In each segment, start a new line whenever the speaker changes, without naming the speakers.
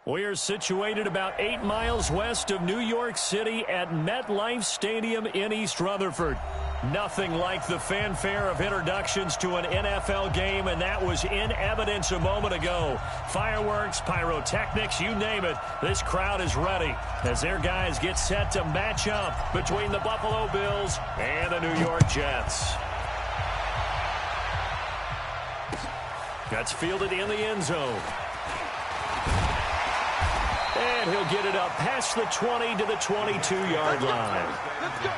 We are situated about 8 miles west of New York City at MetLife Stadium in East Rutherford. Nothing like the fanfare of introductions to an NFL game, and that was in evidence a moment ago. Fireworks, pyrotechnics, you name it. This crowd is ready as their guys get set to match up between the Buffalo Bills and the New York Jets. That's fielded in the end zone. And he'll get it up past the 20 to the 22-yard line.
Let's go.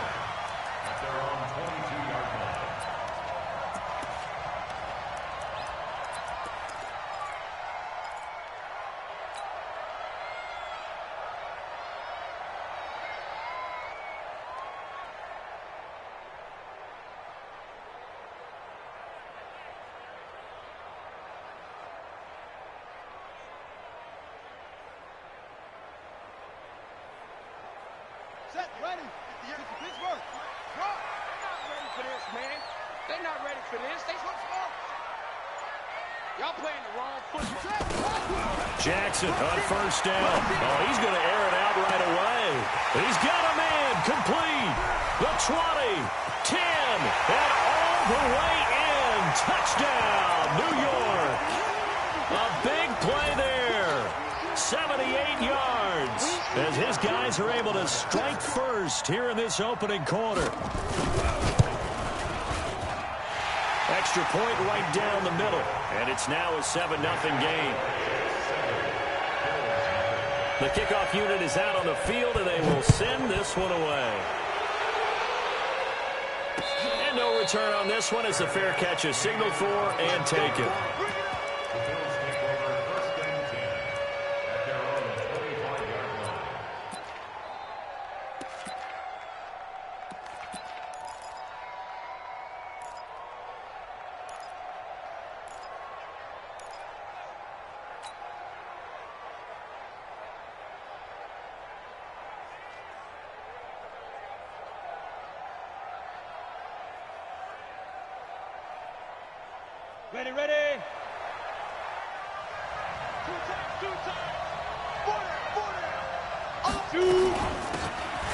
Set, ready. Get the Pittsburgh. They're not ready for this, man. They're not ready for this. They switch off. Y'all playing the wrong football.
Jackson on first down. Oh, he's going to air it out right away. He's got a man complete. The 20, 10, and all the way in. Touchdown, New York. A big play there. 78 yards as his guys are able to strike first here in this opening quarter. Extra point right down the middle, and it's now a 7-0 game. The kickoff unit is out on the field, and they will send this one away. And no return on this one as the fair catch is signaled for and taken.
Ready, ready.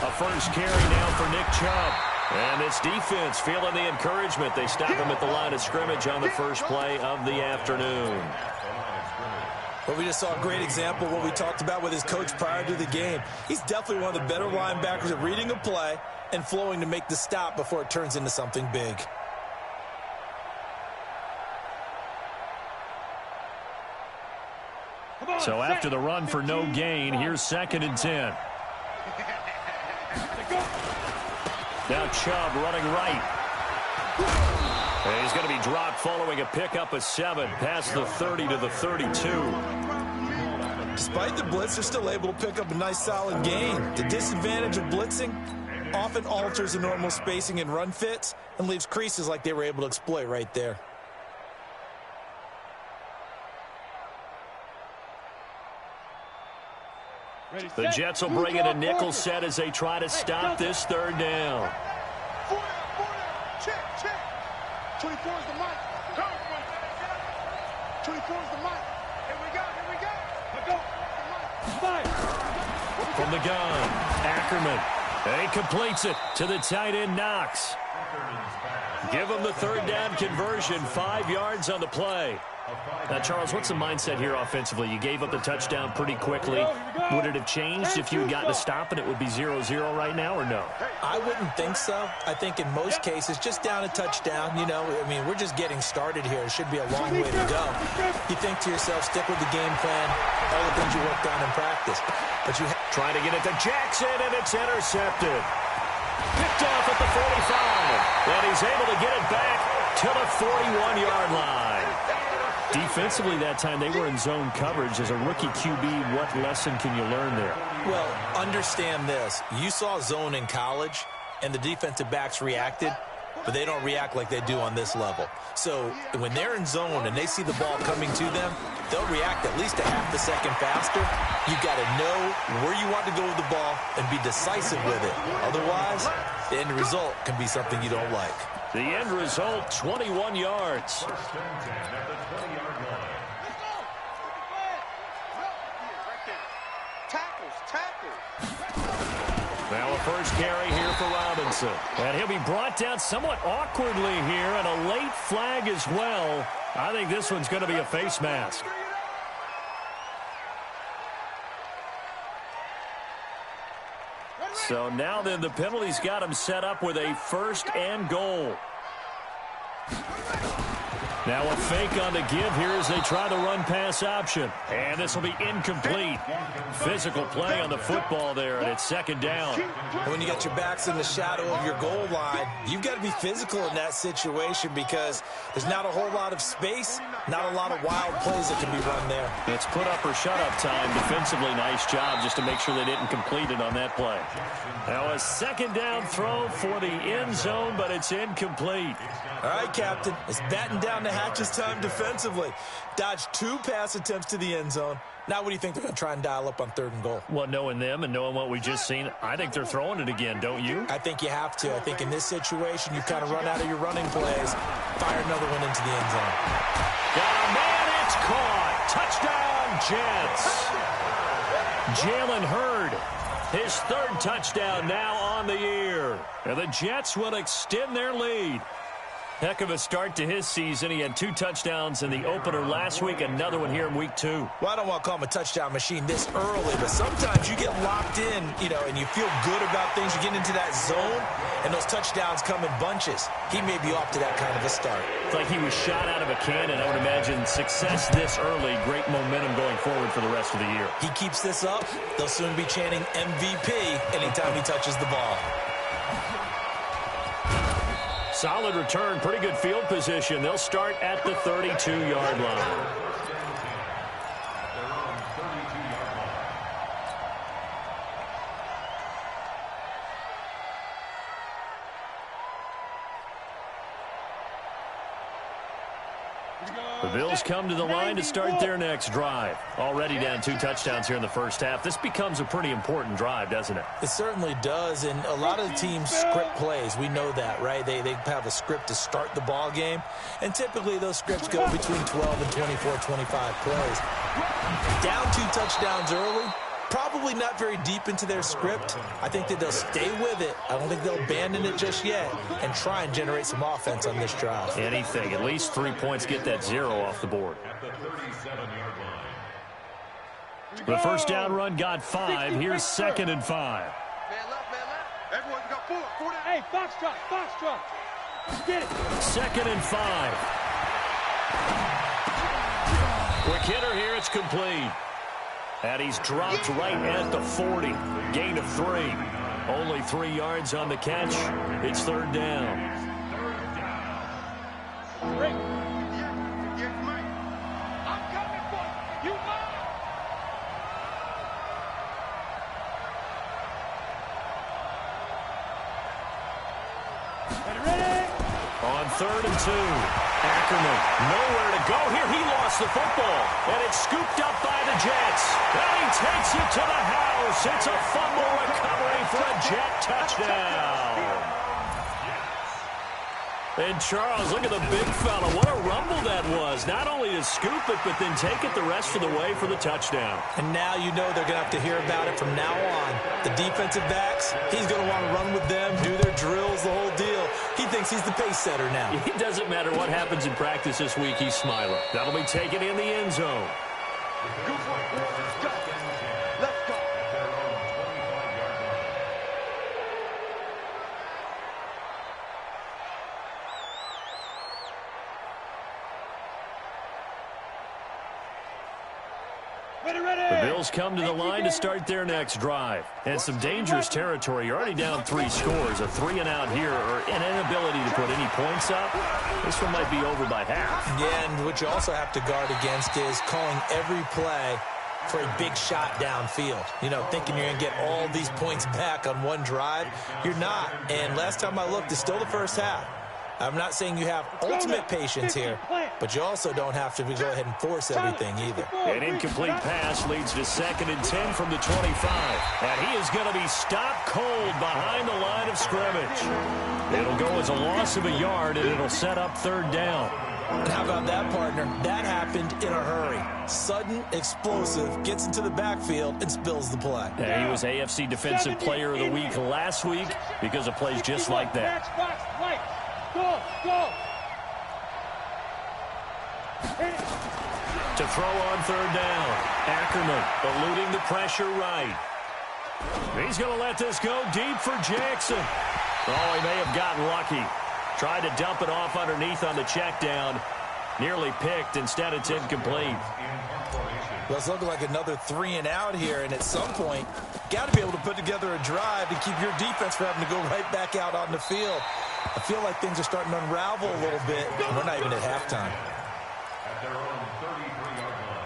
A first carry now for Nick Chubb. And this defense feeling the encouragement. They stop him at the line of scrimmage on the first play of the afternoon.
Well, we just saw a great example of what we talked about with his coach prior to the game. He's definitely one of the better linebackers at reading a play and flowing to make the stop before it turns into something big.
So after the run for no gain, here's 2nd and 10. Now Chubb running right. And he's going to be dropped following a pickup of 7 past the 30 to the 32.
Despite the blitz, they're still able to pick up a nice solid gain. The disadvantage of blitzing often alters the normal spacing and run fits and leaves creases like they were able to exploit right there.
The Jets will bring in a nickel set as they try to stop this 3rd down.
4 down. Check. 24 is the mic. 24 is the mic. Here we go. Let's go.
From the gun, Ackerman. He completes it to the tight end, Knox. Give him the 3rd down conversion, 5 yards on the play. Now, Charles, what's the mindset here offensively? You gave up the touchdown pretty quickly. Would it have changed if you had gotten a stop and it would be 0-0 right now, or no?
I wouldn't think so. I think in most cases, just down a touchdown, you know, I mean, we're just getting started here. It should be a long way to go. You think to yourself, stick with the game plan, all the things you worked on in practice. But you
trying to get it to Jackson, and it's intercepted. Picked off at the 45, and he's able to get it back to the 41-yard line. Defensively that time, they were in zone coverage. As a rookie QB, what lesson can you learn there?
Well, understand this. You saw zone in college, and the defensive backs reacted, but they don't react like they do on this level. So when they're in zone and they see the ball coming to them, they'll react at least a half a second faster. You've got to know where you want to go with the ball and be decisive with it. Otherwise, the end result can be something you don't like.
The end result, 21 yards. first carry here for Robinson. And he'll be brought down somewhat awkwardly here, and a late flag as well. I think this one's going to be a face mask. So now then the penalty's got him set up with a 1st and goal. Now a fake on the give here as they try the run-pass option. And this will be incomplete. Physical play on the football there, and it's 2nd down.
When you got your backs in the shadow of your goal line, you've got to be physical in that situation because there's not a whole lot of space, not a lot of wild plays that can be run there.
It's put up or shut up time. Defensively, nice job just to make sure they didn't complete it on that play. Now a 2nd down throw for the end zone, but it's incomplete.
All right, Captain, it's batten down the hatches time defensively. Dodged 2 pass attempts to the end zone. Now what do you think they're going to try and dial up on 3rd and goal?
Well, knowing them and knowing what we just seen, I think they're throwing it again, don't you?
I think you have to. I think in this situation, you kind of run out of your running plays. Fire another one into the end zone.
Got a man, it's caught. Touchdown, Jets. Jalen Hurd, his 3rd touchdown now on the year. And the Jets will extend their lead. Heck of a start to his season. He had 2 touchdowns in the opener last week, another one here in week 2.
Well, I don't want to call him a touchdown machine this early, but sometimes you get locked in, and you feel good about things. You get into that zone, and those touchdowns come in bunches. He may be off to that kind of a start.
It's like he was shot out of a cannon. I would imagine success this early, great momentum going forward for the rest of the year.
He keeps this up, they'll soon be chanting MVP anytime he touches the ball.
Solid return, pretty good field position. They'll start at the 32-yard line. The Bills come to the line to start their next drive. Already down 2 touchdowns here in the first half. This becomes a pretty important drive, doesn't it?
It certainly does, and a lot of the teams script plays. We know that, right? They have a script to start the ball game, and typically those scripts go between 12 and 24, 25 plays. Down 2 touchdowns early, probably not very deep into their script. I think that they'll stay with it. I don't think they'll abandon it just yet and try and generate some offense on this drive.
Anything. At least 3 points, get that 0 off the board. The first down run got 5. Here's 2nd and 5.
Man left, man left. Everyone got 4.
Hey, Foxtrot. Get it.
2nd and 5. Quick hitter here. It's complete. And he's dropped right at the 40. Gain of 3. Only 3 yards on the catch. It's 3rd down.
I'm coming for you.
Ready?
On 3rd and 2. Ackerman, nowhere to go here. He lost the football, and it's scooped up by the Jets. And he takes it to the house. It's a fumble recovery for a Jet touchdown. And Charles, look at the big fella. What a rumble that was. Not only to scoop it, but then take it the rest of the way for the touchdown.
And now you know they're going to have to hear about it from now on. The defensive backs, he's going to want to run with them, do their drills, the whole deal. He thinks he's the pace setter now.
It doesn't matter what happens in practice this week. He's smiling. That'll be taken in the end zone.
Go for it. Let's go. Let's go.
The Bills come to the line to start their next drive. And some dangerous territory. You're already down 3 scores. A 3-and-out here or an inability to put any points up. This one might be over by half.
Yeah, and what you also have to guard against is calling every play for a big shot downfield. Thinking you're going to get all these points back on one drive. You're not. And last time I looked, it's still the first half. I'm not saying you have ultimate patience here, but you also don't have to go ahead and force everything either.
An incomplete pass leads to 2nd and 10 from the 25. And he is going to be stopped cold behind the line of scrimmage. It'll go as a loss of a yard, and it'll set up 3rd down.
And how about that, partner? That happened in a hurry. Sudden, explosive, gets into the backfield and spills the play.
Yeah, he was AFC Defensive Player of the Week last week because of plays just like that.
Go, go.
To throw on third down. Ackerman eluding the pressure right. He's going to let this go deep for Jackson. Oh, he may have gotten lucky. Tried to dump it off underneath on the check down. Nearly picked. Instead, it's incomplete.
Well, it's looking like another 3 and out here, and at some point, got to be able to put together a drive to keep your defense from having to go right back out on the field. I feel like things are starting to unravel a little bit, and we're not even at halftime.
At their own 33-yard line.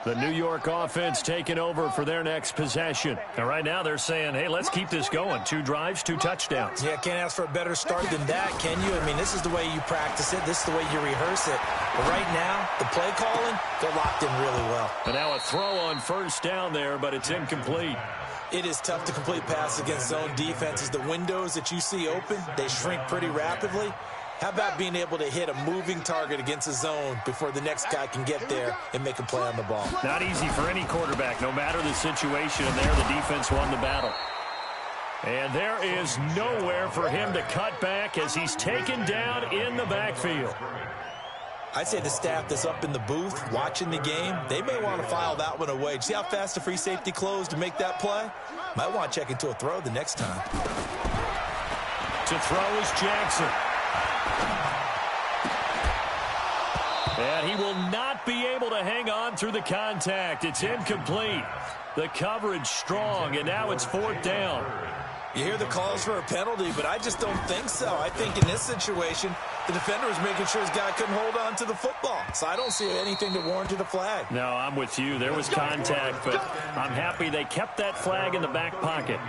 The New York offense taking over for their next possession. And right now they're saying, hey, let's keep this going. 2 drives, 2 touchdowns.
Yeah, can't ask for a better start than that, can you? I mean, this is the way you practice it. This is the way you rehearse it. But right now, the play calling, they're locked in really well.
And now a throw on first down there, but it's incomplete.
It is tough to complete passes against zone defenses. The windows that you see open, they shrink pretty rapidly. How about being able to hit a moving target against a zone before the next guy can get there and make a play on the ball?
Not easy for any quarterback, no matter the situation. And there, the defense won the battle. And there is nowhere for him to cut back as he's taken down in the backfield.
I'd say the staff that's up in the booth watching the game, they may want to file that one away. See how fast the free safety closed to make that play? Might want to check into a throw the next time.
To throw is Jackson. And he will not be able to hang on through the contact. It's incomplete. The coverage strong, and now it's 4th down.
You hear the calls for a penalty, but I just don't think so. I think in this situation, the defender was making sure his guy couldn't hold on to the football. So I don't see anything that warranted a flag.
No, I'm with you. There was contact, but I'm happy they kept that flag in the back pocket.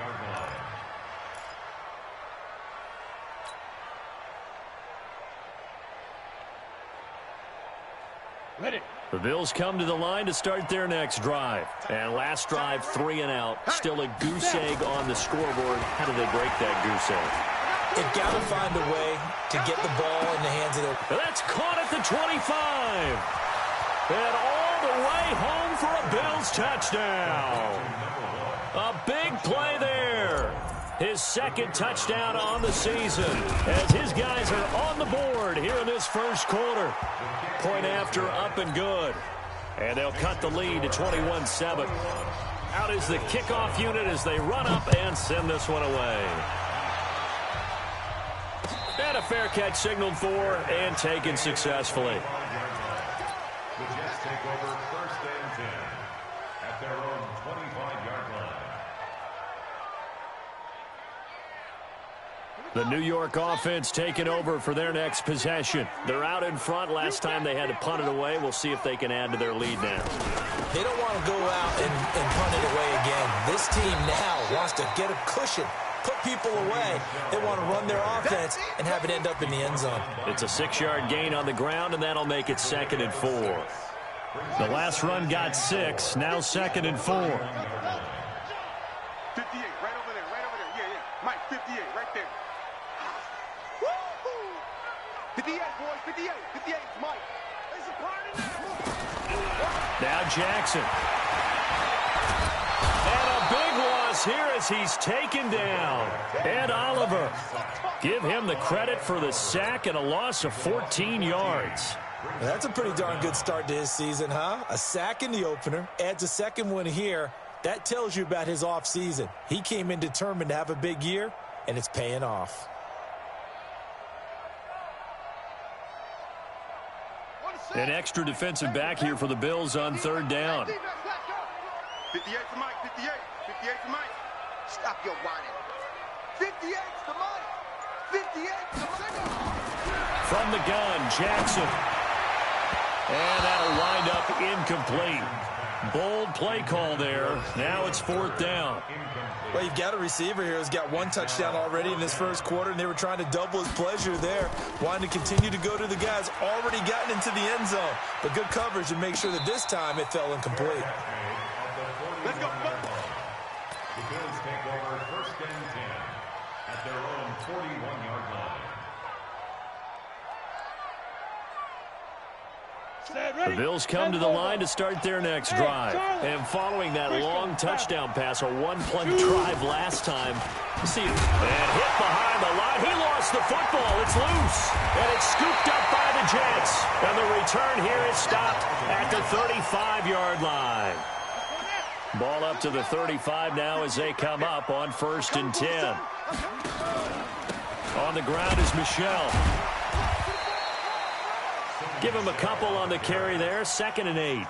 The Bills come to the line to start their next drive. And last drive, 3 and out. Still a goose egg on the scoreboard. How do they break that goose egg?
They've got to find a way to get the ball in the hands of their...
That's caught at the 25. And all the way home for a Bills touchdown. A big play there. His 2nd touchdown on the season as his guys are on the board here in this first quarter. Point after, up and good. And they'll cut the lead to 21-7. Out is the kickoff unit as they run up and send this one away. And a fair catch signaled for and taken successfully.
The Jets take over 1st and 10 at their own 25-yard line.
The New York offense taking over for their next possession. They're out in front. Last time they had to punt it away. We'll see if they can add to their lead now.
They don't want to go out and punt it away again. This team now wants to get a cushion, put people away. They want to run their offense and have it end up in the end zone.
It's a 6-yard gain on the ground, and that'll make it 2nd and 4. The last run got 6. Now 2nd and 4.
58, right over there, yeah. Mike, 58, right there. 58, boys, 58, 58, Mike. There's a party now.
Now Jackson. And a big loss here as he's taken down. And Oliver. Give him the credit for the sack and a loss of 14 yards.
That's a pretty darn good start to his season, huh? A sack in the opener, adds a 2nd one here. That tells you about his offseason. He came in determined to have a big year, and it's paying off.
An extra defensive back here for the Bills on 3rd down.
58 to Mike, 58 to Mike. Stop your whining. 58 to Mike. 58 to Mike.
From the gun, Jackson. And that'll wind up incomplete. Bold play call there. Now it's 4th down.
Well, you've got a receiver here who's got 1 touchdown already in this first quarter, and they were trying to double his pleasure there, wanting to continue to go to the guys already gotten into the end zone. But good coverage to make sure that this time it fell incomplete.
Of the
Let's go.
The Bills take over 1st and 10 at their own 41-yard line.
The Bills come to the line to start their next drive. And following that long touchdown pass, a one-play drive last time. See, and hit behind the line. He lost the football. It's loose. And it's scooped up by the Jets. And the return here is stopped at the 35-yard line. Ball up to the 35 now as they come up on 1st and 10. On the ground is Michelle. Give him a couple on the carry there. 2nd and 8.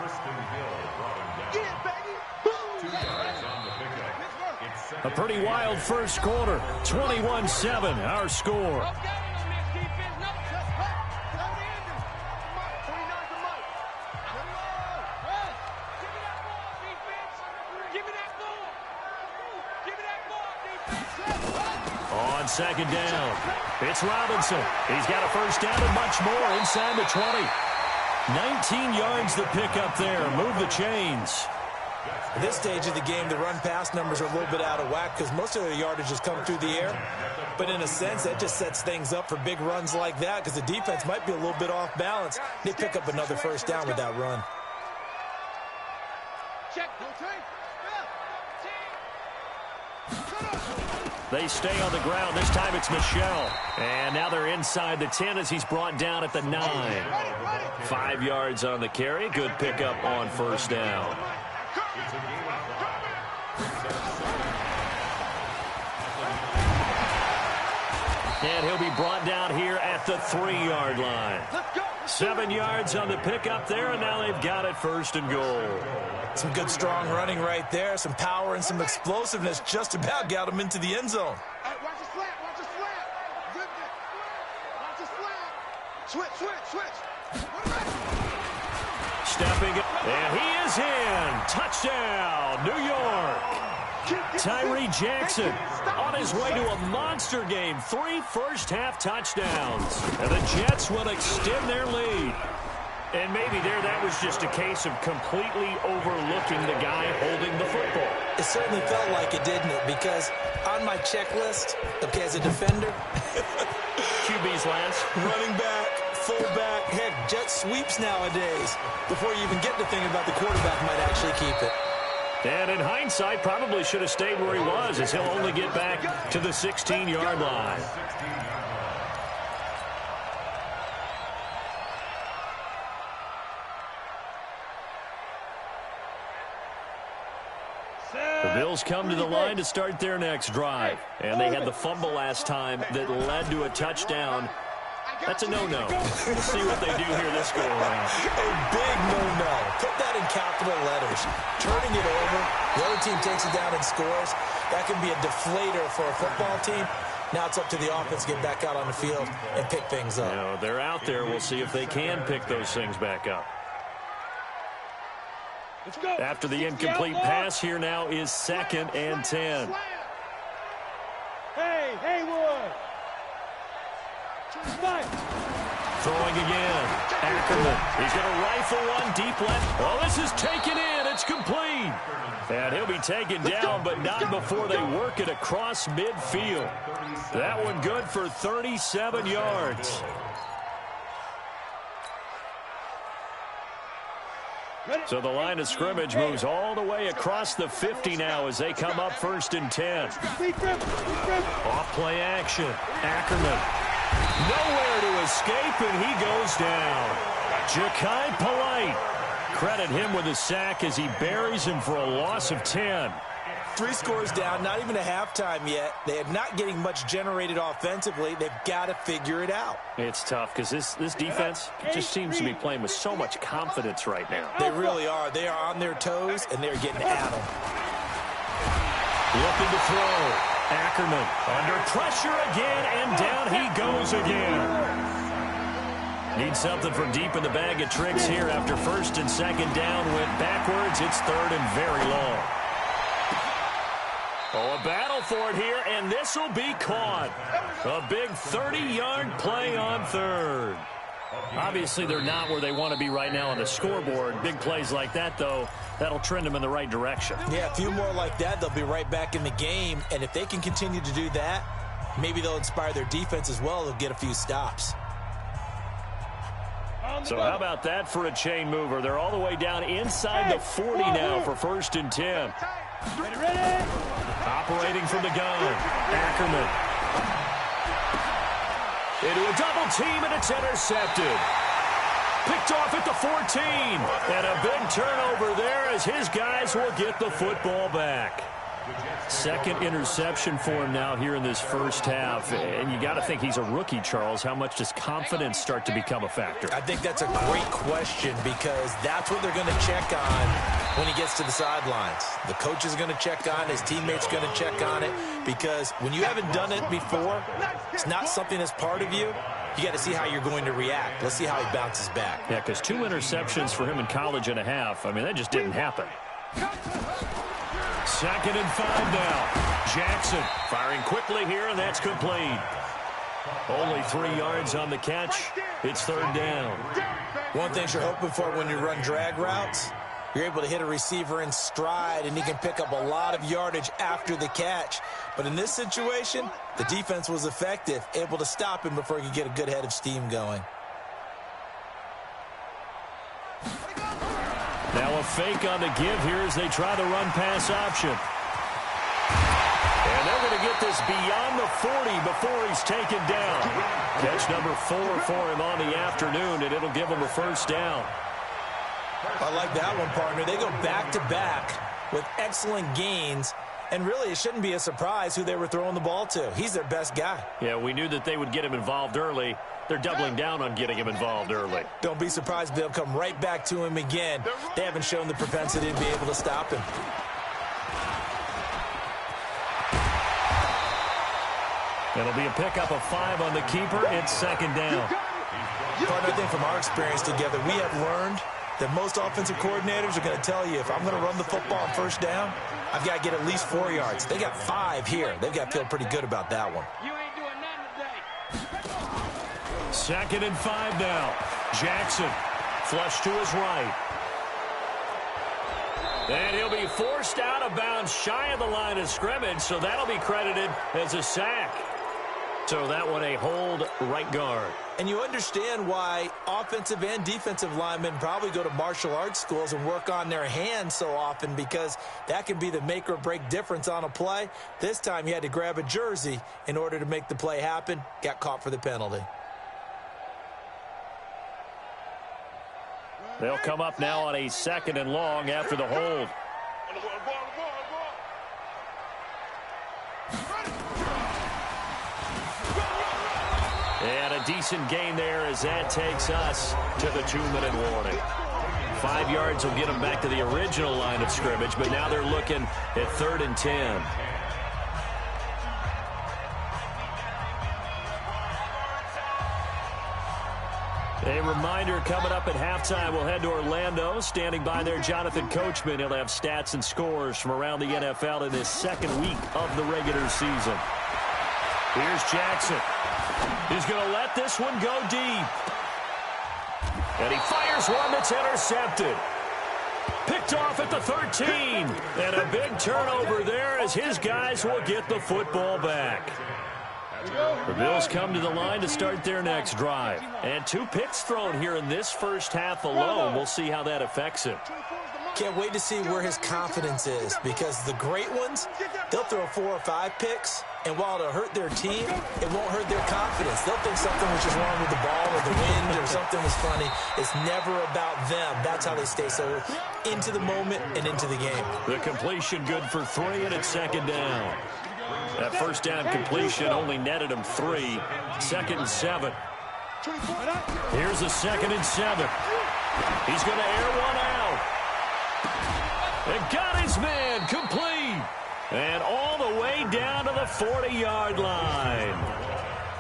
A pretty wild first quarter. 21-7, our score. On 2nd down, it's Robinson. He's got a 1st down and much more inside the 20. 19 yards the pick up there. Move the chains.
At this stage of the game, the run-pass numbers are a little bit out of whack because most of their yardage has come through the air. But in a sense, that just sets things up for big runs like that because the defense might be a little bit off balance. They pick up another 1st down with that run.
They stay on the ground. This time it's Michelle. And now they're inside the 10 as he's brought down at the 9. 5 yards on the carry. Good pickup on 1st down. And he'll be brought down here at the 3-yard line. 7 yards on the pickup there, and now they've got it 1st and goal.
Some good, strong running right there. Some power and some explosiveness just about got him into the end zone.
Hey, watch the slant. Watch the slant. Good. Watch the slant. Switch.
Stepping, and he is in. Touchdown, New York. Tyree Jackson on his way to a monster game. 3 first-half touchdowns. And the Jets will extend their lead. And maybe that was just a case of completely overlooking the guy holding the football.
It certainly felt like it, didn't it? Because on my checklist, okay, as a defender,
QB's last.
Running back, fullback, heck, jet sweeps nowadays. Before you even get to thinking about the quarterback might actually keep it.
And in hindsight, probably should have stayed where he was as he'll only get back to the 16-yard line. The Bills come to the line to start their next drive. And they had the fumble last time that led to a touchdown. That's a no-no. We'll see what they do here this go-around.
A big no-no. Put that in capital letters. Turning it over, the other team takes it down and scores. That can be a deflator for a football team. Now it's up to the offense to get back out on the field and pick things up.
You know, they're out there. We'll see if they can pick those things back up. After the incomplete pass, here now is 2nd and 10.
Hey, Haywood.
Throwing again. Ackerman. He's going to rifle one deep left. Oh, this is taken in. It's complete. And he'll be taken down, but not before they work it across midfield. That one good for 37 yards. So the line of scrimmage moves all the way across the 50 now as they come up 1st and 10. Off play action. Ackerman. Nowhere to escape, and he goes down. Ja'Kai Polite. Credit him with a sack as he buries him for a loss of 10.
3 scores down, not even a halftime yet. They are not getting much generated offensively. They've got to figure it out.
It's tough because this defense just seems to be playing with so much confidence right now.
They really are. They are on their toes, and they're getting at them.
Looking to throw. Ackerman under pressure again, and down he goes again. Need something from deep in the bag of tricks here after 1st and 2nd down went backwards. It's 3rd and very long. Oh, a battle for it here, and this will be caught. A big 30-yard play on 3rd. Obviously, they're not where they want to be right now on the scoreboard. Big plays like that, though, that'll trend them in the right direction.
Yeah, a few more like that, they'll be right back in the game. And if they can continue to do that, maybe they'll inspire their defense as well. They'll get a few stops.
So how about that for a chain mover? They're all the way down inside the 40 now for 1st and 10.
Ready?
Operating from the gun, Ackerman. Into a double team, and it's intercepted. Picked off at the 14. And a big turnover there as his guys will get the football back. Second interception for him now here in this first half. And you got to think he's a rookie, Charles. How much does confidence start to become a factor?
I think that's a great question because that's what they're going to check on when he gets to the sidelines. The coach is going to check on it. His teammates are going to check on it because when you haven't done it before, it's not something that's part of you. You got to see how you're going to react. Let's see how he bounces back.
Yeah, because 2 interceptions for him in college and a half. I mean, that just didn't happen. 2nd and 5 now. Jackson firing quickly here, and that's complete. Only 3 yards on the catch. It's 3rd down.
One thing you're hoping for when you run drag routes, you're able to hit a receiver in stride, and he can pick up a lot of yardage after the catch. But in this situation, the defense was effective, able to stop him before he could get a good head of steam going.
Now a fake on the give here as they try the run-pass option. And they're going to get this beyond the 40 before he's taken down. Catch number 4 for him on the afternoon, and it'll give him a 1st down.
I like that one, partner. They go back-to-back with excellent gains, and really it shouldn't be a surprise who they were throwing the ball to. He's their best guy.
Yeah, we knew that they would get him involved early. They're doubling down on getting him involved early.
Don't be surprised if they'll come right back to him again. They haven't shown the propensity to be able to stop him.
It'll be a pickup of 5 on the keeper. It's 2nd down.
Partner, I think from our experience together, we have learned that most offensive coordinators are going to tell you, if I'm going to run the football on 1st down, I've got to get at least 4 yards. They got 5 here. They've got to feel pretty good about that one.
You ain't doing nothing today.
2nd and 5 now. Jackson, flush to his right. And he'll be forced out of bounds shy of the line of scrimmage, so that'll be credited as a sack. So that one a hold right guard.
And you understand why offensive and defensive linemen probably go to martial arts schools and work on their hands so often, because that can be the make or break difference on a play. This time he had to grab a jersey in order to make the play happen. Got caught for the penalty.
They'll come up now on a 2nd and long after the hold. And a decent gain there as that takes us to the 2-minute warning. 5 yards will get them back to the original line of scrimmage, but now they're looking at 3rd and 10. A reminder coming up at halftime, we'll head to Orlando. Standing by there, Jonathan Coachman. He'll have stats and scores from around the NFL in this 2nd week of the regular season. Here's Jackson. He's going to let this one go deep. And he fires one that's intercepted. Picked off at the 13. And a big turnover there as his guys will get the football back. The Bills come to the line to start their next drive. And 2 picks thrown here in this first half alone. We'll see how that affects him.
Can't wait to see where his confidence is, because the great ones, they'll throw 4 or 5 picks, and while it'll hurt their team, it won't hurt their confidence. They'll think something was just wrong with the ball or the wind or something was funny. It's never about them. That's how they stay so into the moment and into the game.
The completion good for 3, and it's 2nd down. That 1st down completion only netted him 3. 2nd and 7. Here's a 2nd and 7. He's going to air one out. And got his man complete. And all the way down to the 40-yard line.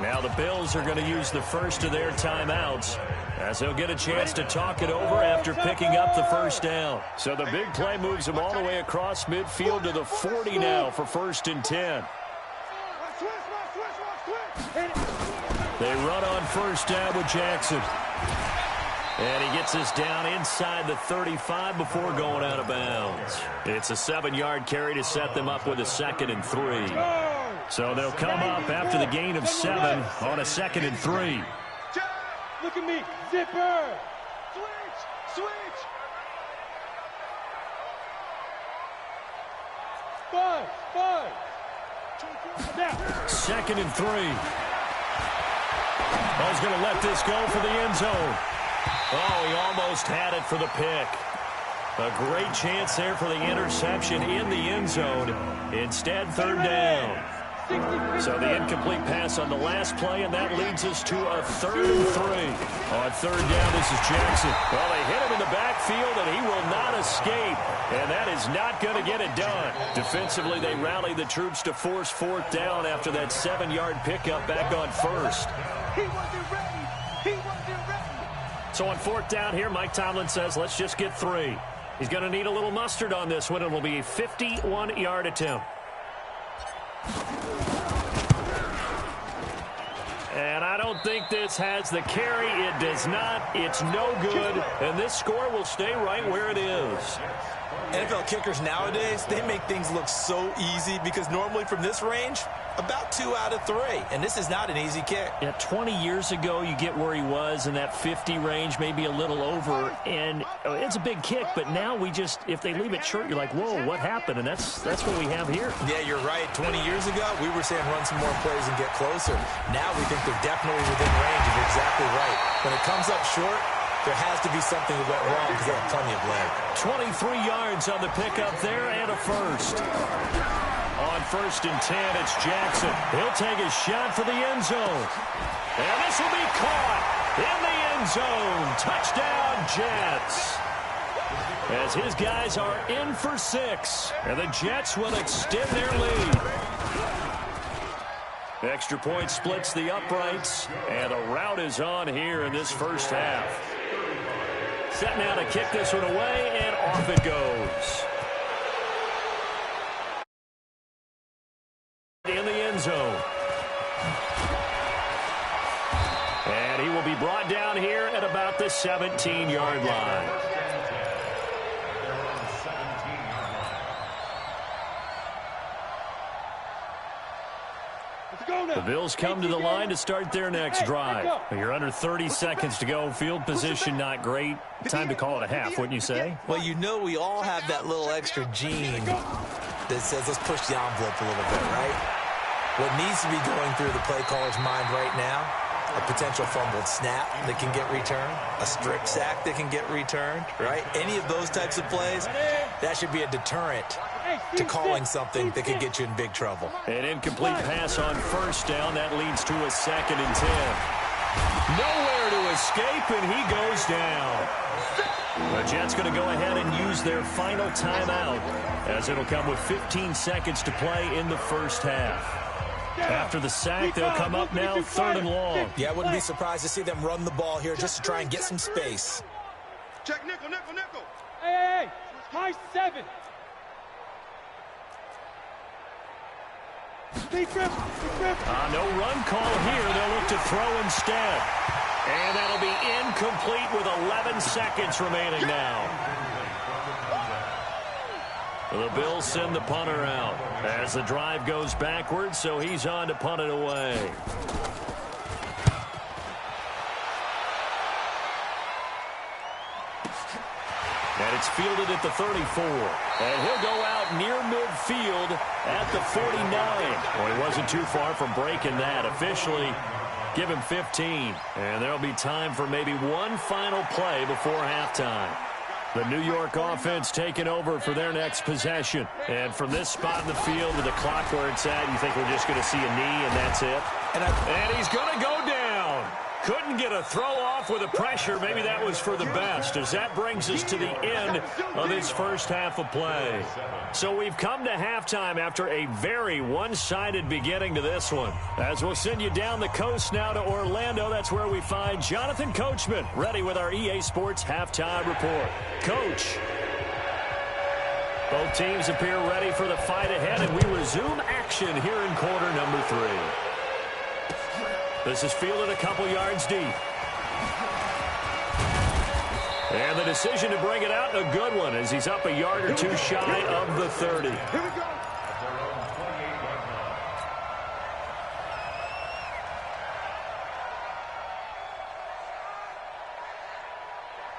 Now the Bills are going to use the first of their timeouts, as they'll get a chance to talk it over after picking up the 1st down. So the big play moves them all the way across midfield to the 40 now for 1st and 10. They run on 1st down with Jackson. And he gets this down inside the 35 before going out of bounds. It's a 7-yard carry to set them up with a 2nd and 3. So they'll come up after the gain of 7 on a 2nd and 3.
Look at me, zipper.
Switch.
5. Now.
2nd and 3. Ball's going to let this go for the end zone. Oh, he almost had it for the pick. A great chance there for the interception in the end zone. Instead, 3rd down. So the incomplete pass on the last play, and that leads us to a 3rd and 3. On 3rd down, this is Jackson. Well, they hit him in the backfield, and he will not escape. And that is not going to get it done. Defensively, they rally the troops to force 4th down after that 7-yard pickup back on 1st.
He wasn't ready.
So on 4th down here, Mike Tomlin says, let's just get 3. He's going to need a little mustard on this one. It will be a 51-yard attempt. And I don't think this has the carry. It does not. It's no good. And this score will stay right where it is.
NFL kickers nowadays, they make things look so easy because normally from this range, about 2 out of 3. And this is not an easy kick.
Yeah, 20 years ago, you get where he was in that 50 range, maybe a little over. And it's a big kick, but now we just, if they leave it short, you're like, whoa, what happened? And that's what we have here.
Yeah, you're right. 20 years ago, we were saying run some more plays and get closer. Now we think they're definitely within range, and you're exactly right. When it comes up short, there has to be something that went wrong because they have plenty of leg.
23 yards on the pickup there and a 1st. On 1st and 10, it's Jackson. He'll take a shot for the end zone. And this will be caught in the end zone. Touchdown, Jets. As his guys are in for 6. And the Jets will extend their lead. Extra point splits the uprights. And a rout is on here in this first half. Set now to kick this one away, and off it goes. In the end zone. And he will be brought down here at about the 17-yard line. The Bills come to the line to start their next drive. You're under 30 seconds to go. Field position not great. Time to call it a half, wouldn't you say?
Well, you know we all have that little extra gene that says let's push the envelope a little bit, right? What needs to be going through the play caller's mind right now, a potential fumbled snap that can get returned, a strip sack that can get returned, right? Any of those types of plays, that should be a deterrent to calling something that could get you in big trouble.
An incomplete pass on 1st down. That leads to a 2nd and 10. Nowhere to escape, and he goes down. The Jets going to go ahead and use their final timeout as it'll come with 15 seconds to play in the first half. After the sack, they'll come up now 3rd and long.
Yeah, I wouldn't be surprised to see them run the ball here just to try and get some space.
Check nickel.
Hey, high 7.
No run call here. They'll look to throw instead. And that'll be incomplete with 11 seconds remaining now. The Bills send the punter out as the drive goes backwards, so he's on to punt it away. And it's fielded at the 34. And he'll go out near midfield at the 49. Well, he wasn't too far from breaking that. Officially, give him 15. And there'll be time for maybe one final play before halftime. The New York offense taking over for their next possession. And from this spot in the field with the clock where it's at, you think we're just going to see a knee and that's it? And he's going to go down. Couldn't get a throw off with the pressure. Maybe that was for the best, as that brings us to the end of this first half of play. So we've come to halftime after a very one-sided beginning to this one. As we'll send you down the coast now to Orlando, that's where we find Jonathan Coachman, ready with our EA Sports halftime report. Coach. Both teams appear ready for the fight ahead, and we resume action here in quarter number 3. This is fielded a couple yards deep. And the decision to bring it out, a good one, as he's up a yard or two shy of the 30.
At their own 28-yard line.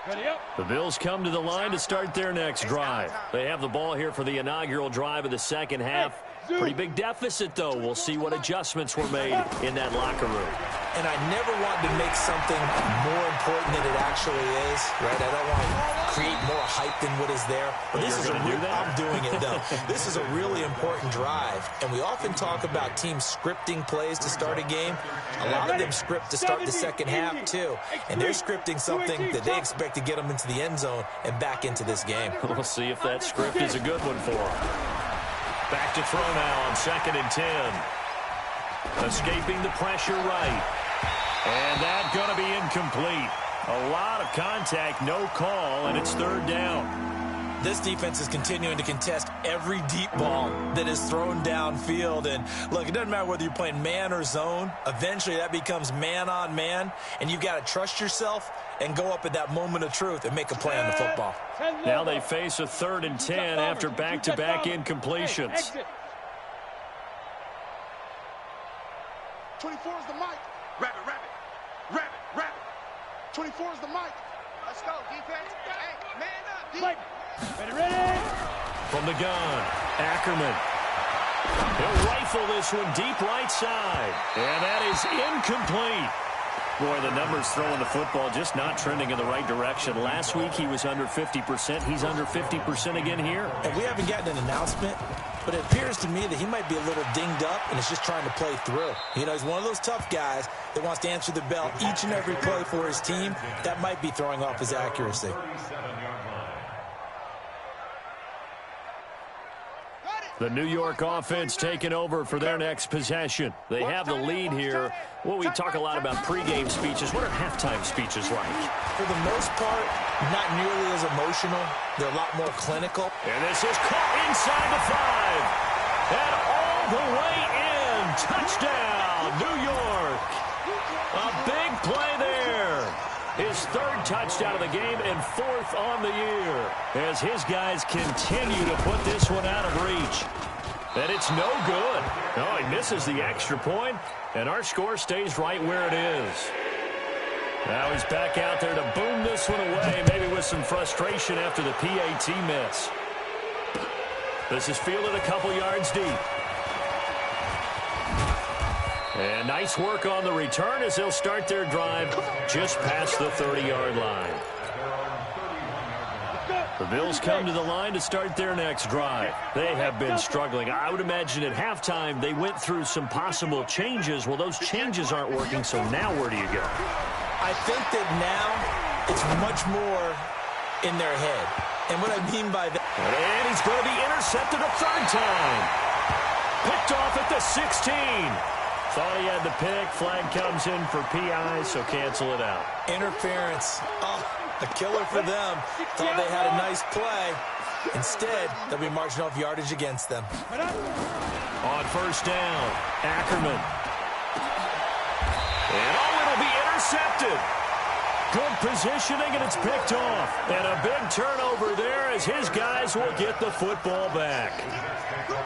Ready up.
The Bills come to the line to start their next drive. They have the ball here for the inaugural drive of the second half. Pretty big deficit, though. We'll see what adjustments were made in that locker room.
And I never want to make something more important than it actually is, right? I don't want to create more hype than what is there. But this is I'm doing it, though. This is a really important drive. And we often talk about teams scripting plays to start a game. A lot of them script to start the second half, too. And they're scripting something that they expect to get them into the end zone and back into this game.
We'll see if that script is a good one for them. Back to throw now on 2nd and 10. Escaping the pressure right. And that's going to be incomplete. A lot of contact, no call, and it's 3rd down.
This defense is continuing to contest every deep ball that is thrown downfield. And, look, it doesn't matter whether you're playing man or zone. Eventually, that becomes man-on-man, and you've got to trust yourself and go up at that moment of truth and make a play on the football.
Now they face a 3rd and 10 after back-to-back incompletions.
24 is the mic. Rabbit, rabbit. Rabbit, rabbit. 24 is the mic. Let's go, defense. Hey, man up, defense.
Ready.
From the gun, Ackerman. He'll rifle this one deep right side. And that is incomplete. Boy, the numbers throwing the football just not trending in the right direction. Last week he was under 50%. He's under 50% again here.
And we haven't gotten an announcement, but it appears to me that he might be a little dinged up and is just trying to play through. You know, he's one of those tough guys that wants to answer the bell each and every play for his team. That might be throwing off his accuracy.
37-yard line.
The New York offense taking over for their next possession. They have the lead here. Well, we talk a lot about pregame speeches. What are halftime speeches like?
For the most part, not nearly as emotional. They're a lot more clinical.
And this is caught inside the 5. And all the way in. Touchdown, New York. A big play there. His 3rd touchdown of the game and 4th on the year as his guys continue to put this one out of reach. And it's no good. No, he misses the extra point, and our score stays right where it is. Now he's back out there to boom this one away, maybe with some frustration after the PAT miss. This is fielded a couple yards deep. And nice work on the return as they'll start their drive just past the 30-yard line. The Bills come to the line to start their next drive. They have been struggling. I would imagine at halftime they went through some possible changes. Well, those changes aren't working, so now where do you go?
I think that now it's much more in their head. And what I mean by that...
And he's going to be intercepted a 3rd time. Picked off at the 16. Thought he had the pick. Flag comes in for PI, so cancel it out.
Interference. Oh, a killer for them. Thought they had a nice play. Instead, they'll be marching off yardage against them.
On 1st down, Ackerman. And it'll be intercepted. Good positioning, and it's picked off. And a big turnover there as his guys will get the football back.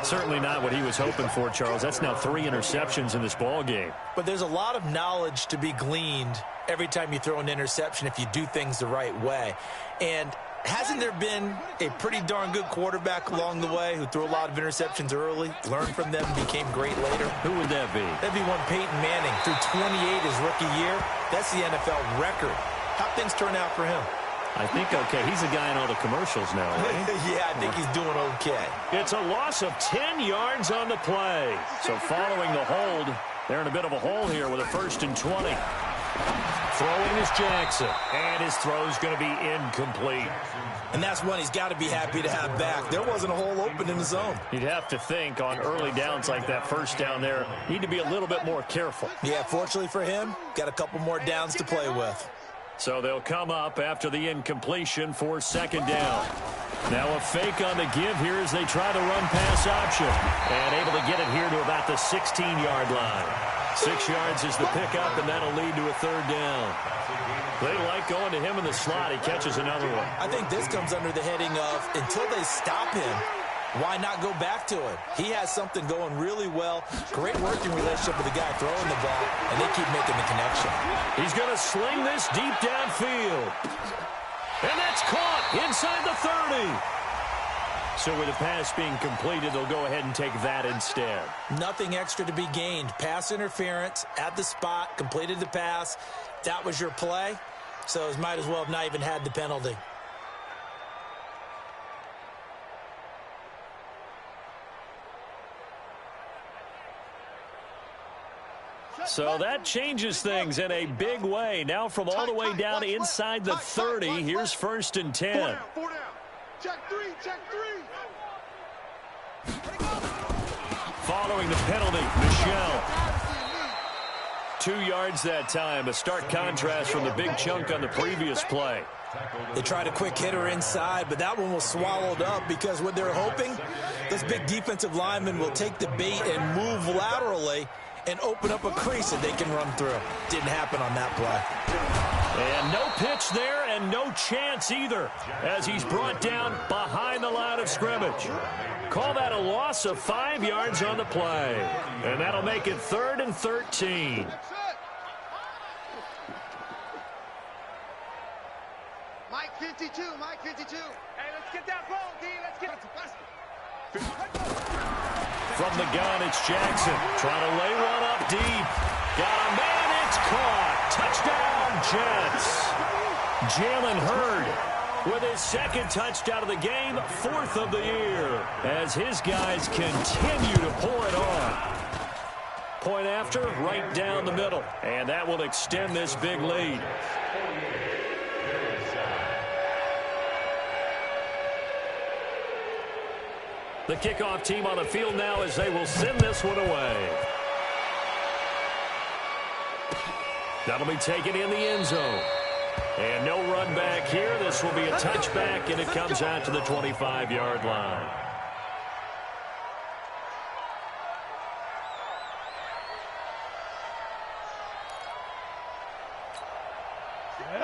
Certainly not what he was hoping for, Charles. That's now 3 interceptions in this ball game.
But there's a lot of knowledge to be gleaned every time you throw an interception if you do things the right way. And hasn't there been a pretty darn good quarterback along the way who threw a lot of interceptions early, learned from them, became great later?
Who would that be?
That'd be one Peyton Manning. Threw 28 his rookie year. That's the NFL record. How'd things turn out for him?
I think okay. He's a guy in all the commercials now, right?
Yeah, I think he's doing okay.
It's a loss of 10 yards on the play. So following the hold, they're in a bit of a hole here with a 1st and 20. Throwing is Jackson, and his throw's going to be incomplete.
And that's one he's got to be happy to have back. There wasn't a hole open in the zone.
You'd have to think on early downs like that 1st down there, need to be a little bit more careful.
Yeah, fortunately for him, got a couple more downs to play with.
So they'll come up after the incompletion for 2nd down. Now a fake on the give here as they try the run-pass option. And able to get it here to about the 16-yard line. 6 yards is the pickup, and that'll lead to a 3rd down. They like going to him in the slot. He catches another one.
I think this comes under the heading of until they stop him, why not go back to it? He has something going really well. Great working relationship with the guy throwing the ball, and they keep making the connection.
He's going to sling this deep downfield. And that's caught inside the 30. So with the pass being completed, they'll go ahead and take that instead.
Nothing extra to be gained. Pass interference at the spot, completed the pass. That was your play, so it might as well have not even had the penalty.
So that changes things in a big way. Now from all the way down inside the 30, here's 1st and 10.
4 down. Check three.
Following the penalty, Michel. 2 yards that time. A stark contrast from the big chunk on the previous play.
They tried a quick hitter inside, but that one was swallowed up because what they're hoping, this big defensive lineman will take the bait and move laterally and open up a crease that they can run through. Didn't happen on that play.
And no pitch there and no chance either as he's brought down behind the line of scrimmage. Call that a loss of 5 yards on the play. And that'll make it 3rd and 13.
Mike 52. Hey, let's get that ball, D. Let's get it.
From the gun, it's Jackson. Trying to lay one up deep. Got a man, it's caught. Touchdown, Jets. Jalen Hurd with his 2nd touchdown of the game, 4th of the year, as his guys continue to pour it on. Point after, right down the middle. And that will extend this big lead. The kickoff team on the field now as they will send this one away. That'll be taken in the end zone. And no run back here. This will be a touchback, and it comes out to the 25-yard line.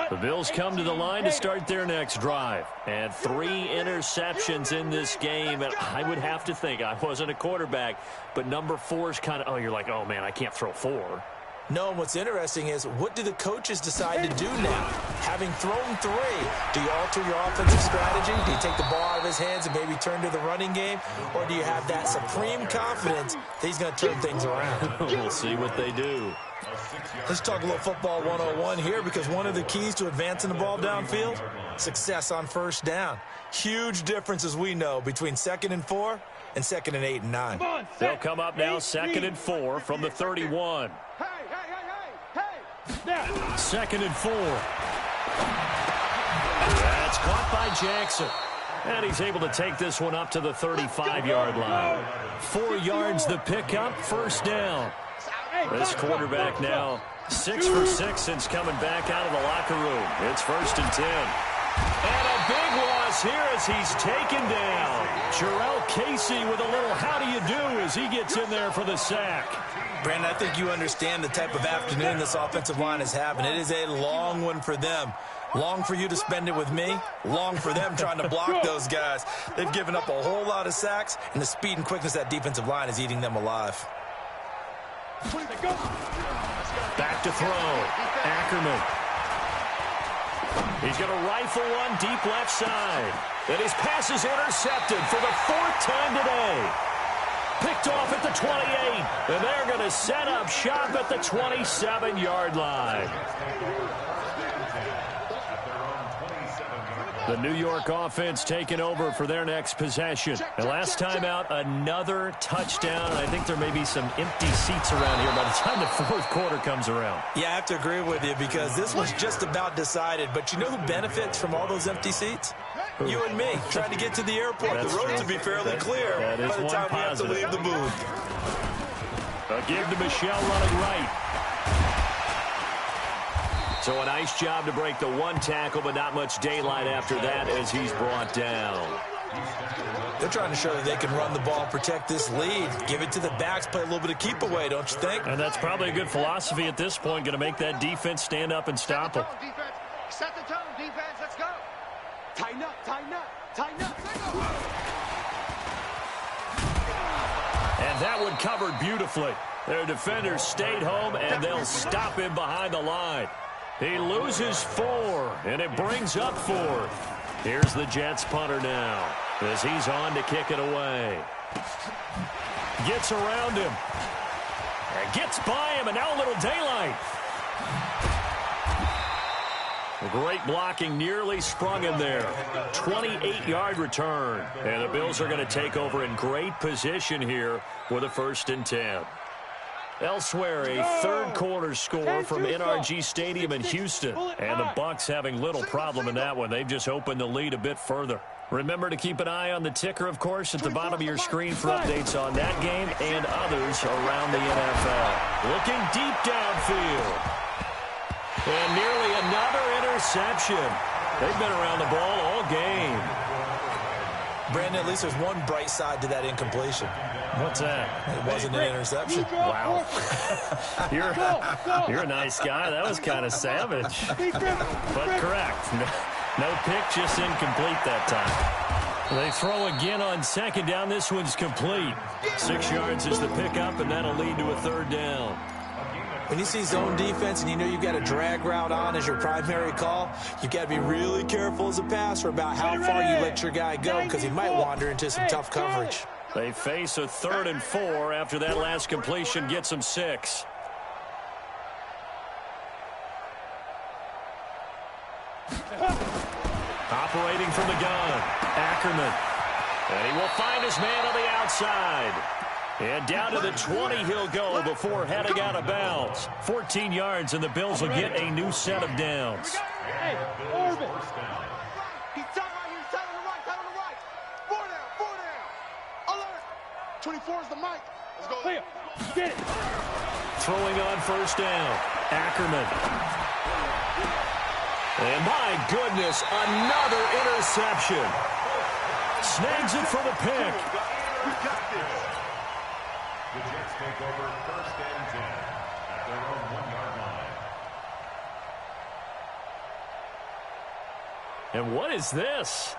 The Bills come to the line to start their next drive. And 3 interceptions in this game. And I would have to think, I wasn't a quarterback, but number 4 is kind of, oh, you're like, oh, man, I can't throw 4.
No, and what's interesting is, what do the coaches decide to do now? Having thrown 3, do you alter your offensive strategy? Do you take the ball out of his hands and maybe turn to the running game? Or do you have that supreme confidence that he's going to turn things around?
We'll see what they do.
Let's talk a little football 101 here, because one of the keys to advancing the ball downfield, success on 1st down. Huge difference, as we know, between 2nd and 4 and 2nd and 8 and 9.
They'll come up now 2nd and 4 from the 31.
Hey.
2nd and 4. That's caught by Jackson. And he's able to take this one up to the 35-yard line. 4 yards the pickup, 1st down. This quarterback now 6 for 6 since coming back out of the locker room. It's 1st and 10. And a big loss here as he's taken down. Jarrell Casey with a little how do you do as he gets in there for the sack.
Brandon, I think you understand the type of afternoon this offensive line is having. It is a long one for them. Long for you to spend it with me. Long for them trying to block those guys. They've given up a whole lot of sacks, and the speed and quickness of that defensive line is eating them alive.
Back to throw. Ackerman. He's going to rifle one deep left side. And his pass is intercepted for the 4th time today. Picked off at the 28. And they're going to set up shop at the 27-yard line. The New York offense taking over for their next possession. And last time out, another touchdown. I think there may be some empty seats around here by the time the 4th quarter comes around.
Yeah, I have to agree with you, because this was just about decided. But you know who benefits from all those empty seats? You and me, trying to get to the airport. The roads will be fairly clear by the time we have to leave the booth.
A give to Michel running right. So a nice job to break the 1 tackle, but not much daylight after that as he's brought down.
They're trying to show that they can run the ball, protect this lead, give it to the backs, play a little bit of keep away, don't you think?
And that's probably a good philosophy at this point, going to make that defense stand up and stop them.
Set the tone, defense. Let's go. Tighten up, tighten up, tighten up.
And that one covered beautifully. Their defenders stayed home, and they'll stop him behind the line. He loses 4, and it brings up 4th. Here's the Jets punter now as he's on to kick it away. Gets around him. And gets by him, and now a little daylight. Great blocking, nearly sprung him there. 28-yard return. And the Bills are going to take over in great position here with a 1st and 10. Elsewhere, a third-quarter score from NRG Stadium in Houston. And the Bucs having little problem in that one. They've just opened the lead a bit further. Remember to keep an eye on the ticker, of course, at the bottom of your screen for updates on that game and others around the NFL. Looking deep downfield. And nearly another interception. They've been around the ball all game.
Brandon, at least there's one bright side to that incompletion.
What's that?
It wasn't an interception.
Wow. You're a nice guy. That was kind of savage. But correct. No pick, just incomplete that time. They throw again on 2nd down. This one's complete. 6 yards is the pickup, and that'll lead to a 3rd down.
When you see zone defense and you know you've got a drag route on as your primary call, you've got to be really careful as a passer about how far you let your guy go because he might wander into some tough coverage.
They face a 3rd and 4 after that last completion gets them 6. Operating from the gun, Ackerman. And he will find his man on the outside. And down to the 20 he'll go before heading out of bounds. 14 yards, and the Bills will get a new set of downs.
Hey, Orbit.
He's tight right here. He's tight on the right. Tight on the right. 4 down. Alert. 24 is the mic. Let's go.
Clear. Get it.
Throwing on 1st down. Ackerman. And my goodness, another interception. Snags it for the pick.
We got this. The Jets take over 1st and 10 at their own 1-yard line.
And what is this?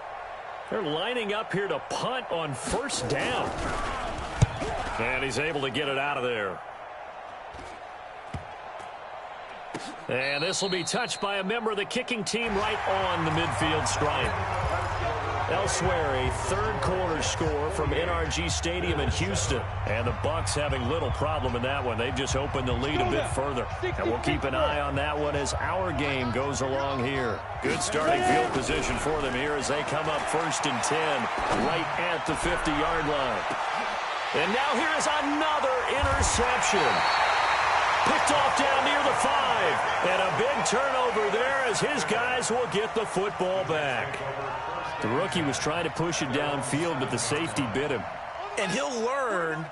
They're lining up here to punt on 1st down. And he's able to get it out of there. And this will be touched by a member of the kicking team right on the midfield stripe. Elsewhere, a third-quarter score from NRG Stadium in Houston. And the Bucs having little problem in that one. They've just opened the lead a bit further. And we'll keep an eye on that one as our game goes along here. Good starting field position for them here as they come up 1st and 10 right at the 50-yard line. And now here is another interception. Picked off down near the 5. And a big turnover there as his guys will get the football back. The rookie was trying to push it downfield, but the safety bit him.
And he'll learn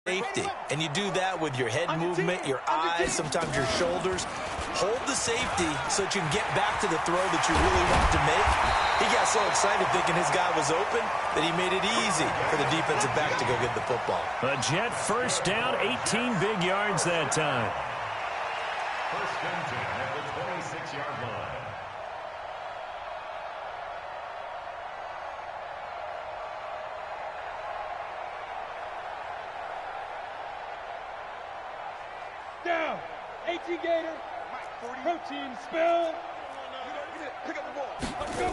safety. And you do that with your head movement, your eyes, sometimes your shoulders. Hold the safety so that you can get back to the throw that you really want to make. He got so excited thinking his guy was open that he made it easy for the defensive back to go get the football.
A Jet 1st down, 18 big yards that time.
1st and 10 at the 26-yard line.
Down. 18 Gator. Protein spill.
Pick up the ball.
Let's go.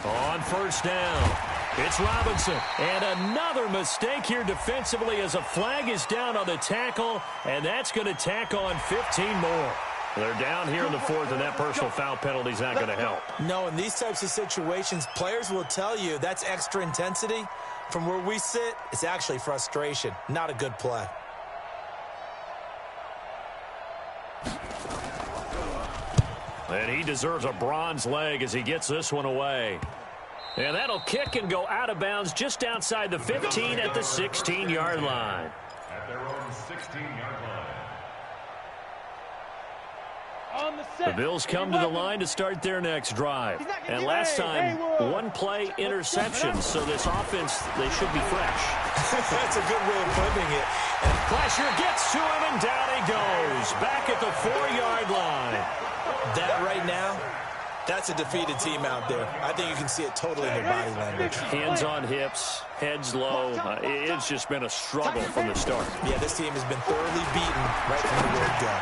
On 1st down, it's Robinson. And another mistake here defensively as a flag is down on the tackle, and that's going to tack on 15 more. They're down here in the 4th, and that personal foul penalty is not going to help.
No, in these types of situations, players will tell you that's extra intensity. From where we sit, it's actually frustration, not a good play.
And he deserves a bronze leg as he gets this one away. And that'll kick and go out of bounds just outside the 15 at the 16-yard line.
At their own 16-yard line.
On the set.
The Bills come to the line to start their next drive. And last time, one-play interception, so this offense, they should be fresh.
That's a good way of putting it.
Pressure gets to him, and down he goes. Back at the 4-yard line.
That right now, that's a defeated team out there. I think you can see it totally in their body language.
Hands on hips, heads low. It's just been a struggle from the start.
Yeah, this team has been thoroughly beaten right from the word go.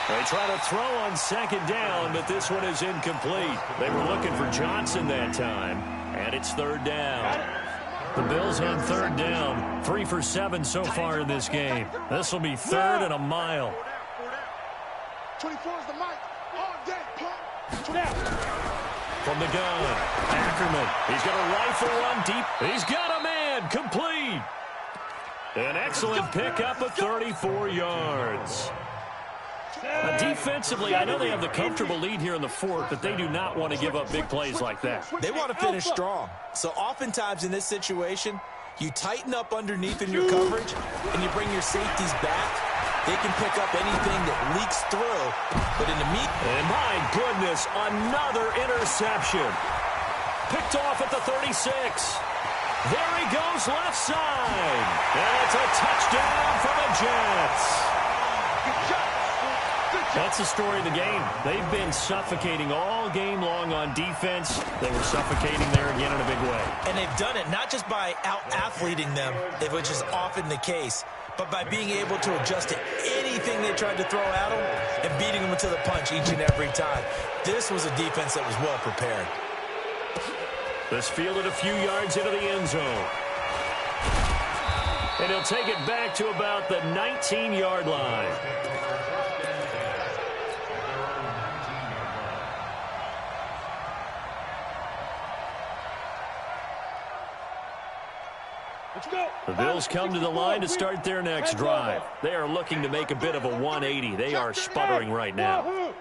They try to throw on second down, but this one is incomplete. They were looking for Johnson that time, and it's third down. The Bills on third down, 3 for 7 so far in this game. This will be third and a mile.
24 is the mic. All day, pump.
From the gun, Ackerman. He's got a rifle one deep. He's got a man, complete. An excellent pickup of 34 yards. Defensively, I know they have the comfortable lead here in the fourth, but they do not want to give up big plays like that.
They want to finish strong. So oftentimes in this situation, you tighten up underneath in your coverage, and you bring your safeties back. They can pick up anything that leaks through, but in the meat...
And my goodness, another interception. Picked off at the 36. There he goes left side. And it's a touchdown for the Jets. That's the story of the game. They've been suffocating all game long on defense. They were suffocating there again in a big way.
And they've done it not just by out-athleting them, which is often the case, but by being able to adjust to anything they tried to throw at them and beating them to the punch each and every time. This was a defense that was well prepared.
This fielded a few yards into the end zone. And he'll take it back to about the 19-yard line. The Bills come to the line to start their next drive. They are looking to make a bit of a 180. They are sputtering right now.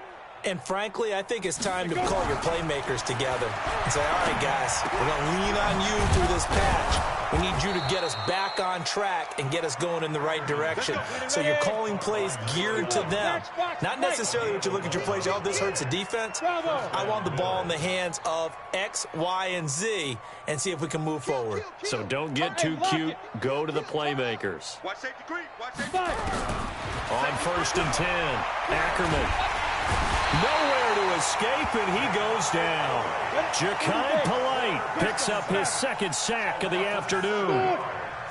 And frankly, I think it's time to call your playmakers together and say, all right, guys, we're going to lean on you through this patch. We need you to get us back on track and get us going in the right direction. So you're calling plays geared to them. Not necessarily what you look at your plays, oh, this hurts the defense. I want the ball in the hands of X, Y, and Z and see if we can move forward.
So don't get too cute. Go to the playmakers.
Watch safety creep. Watch safety
On 1st and 10, Ackerman. Nowhere to escape, and he goes down. Ja'Kai Polite picks up his second sack of the afternoon.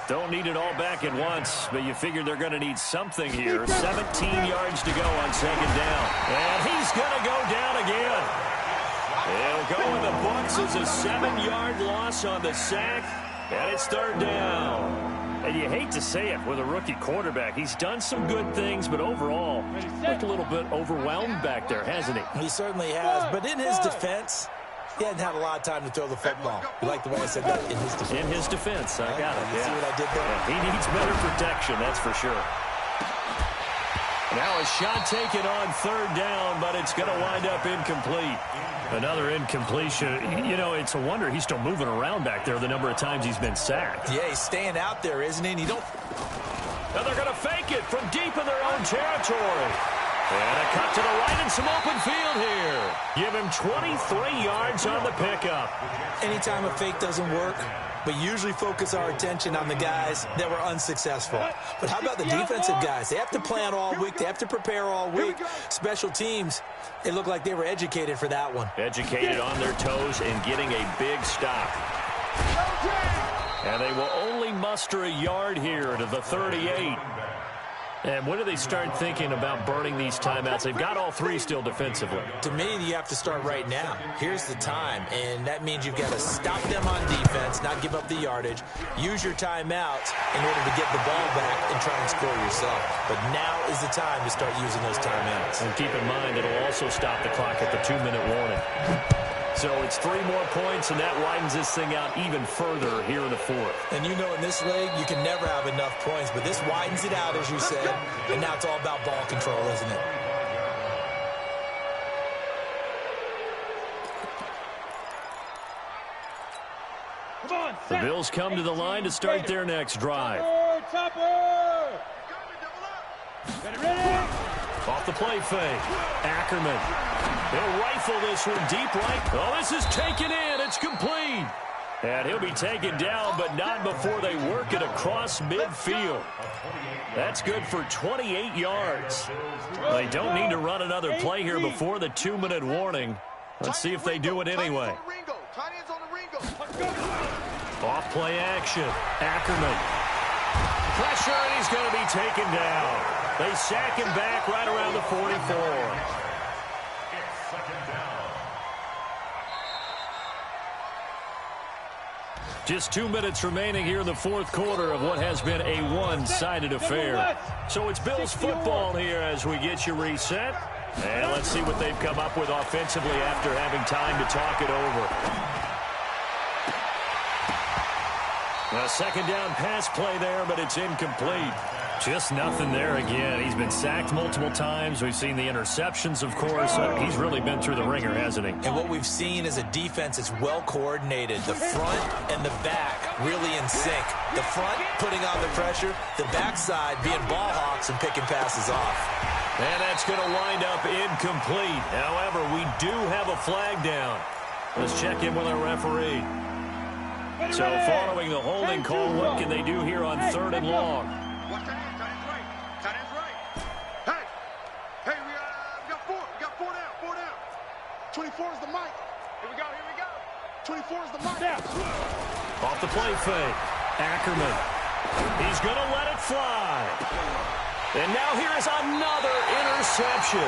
Don't need it all back at once, but you figure they're going to need something here. 17 yards to go on second down. And he's going to go down again. He'll go in the books as a 7-yard loss on the sack, and it's third down. And you hate to say it with a rookie quarterback. He's done some good things, but overall, looked a little bit overwhelmed back there, hasn't he?
He certainly has. But in his defense, he hadn't had a lot of time to throw the football. You like the way I said that? In his defense.
In his defense. I got it.
You see what I did there?
Yeah, he needs better protection, that's for sure. Now a shot taken on third down, but it's going to wind up incomplete. Another incompletion. You know, it's a wonder he's still moving around back there the number of times he's been sacked.
Yeah, he's staying out there, isn't he? And you don't...
Now they're going to fake it from deep in their own territory. And a cut to the right and some open field here. Give him 23 yards on the pickup.
Anytime a fake doesn't work, we usually focus our attention on the guys that were unsuccessful. But how about the defensive guys? They have to plan all week. They have to prepare all week. Special teams, it looked like they were educated for that one.
Educated on their toes and getting a big stop. And they will only muster a yard here to the 38. And when do they start thinking about burning these timeouts? They've got all three still defensively.
To me, you have to start right now. Here's the time, and that means you've got to stop them on defense, not give up the yardage, use your timeouts in order to get the ball back and try and score yourself. But now is the time to start using those timeouts.
And keep in mind, it'll also stop the clock at the 2-minute warning. So it's 3 more points, and that widens this thing out even further here in the fourth.
And you know in this league, you can never have enough points, but this widens it out, as you said, and now it's all about ball control, isn't it?
The Bills come to the line to start their next drive. Off the play fake. Ackerman. He'll rifle this one deep right. Oh, this is taken in. It's complete. And he'll be taken down, but not before they work it across midfield. That's good for 28 yards. They don't need to run another play here before the 2-minute warning. Let's see if they do it anyway. Off play action. Ackerman. Pressure, and he's going to be taken down. They sack him back right around the 44.
It's second down.
Just 2 minutes remaining here in the fourth quarter of what has been a one-sided affair. So it's Bills football here as we get you reset. And let's see what they've come up with offensively after having time to talk it over. A second down pass play there, but it's incomplete. Just nothing there again. He's been sacked multiple times. We've seen the interceptions, of course. He's really been through the ringer, hasn't he?
And what we've seen is a defense that's well coordinated. The front and the back really in sync. The front putting on the pressure, the backside being ball hawks and picking passes off.
And that's going to wind up incomplete. However, we do have a flag down. Let's check in with our referee. So following the holding call, what can they do here on 3rd and long?
Watch that end, tight end's right. Tight end's right. Hey, we got four. We got four down. 24 is the mic. Here we go. 24 is the mic.
Off the play fake. Ackerman. He's going to let it fly. And now here is another interception.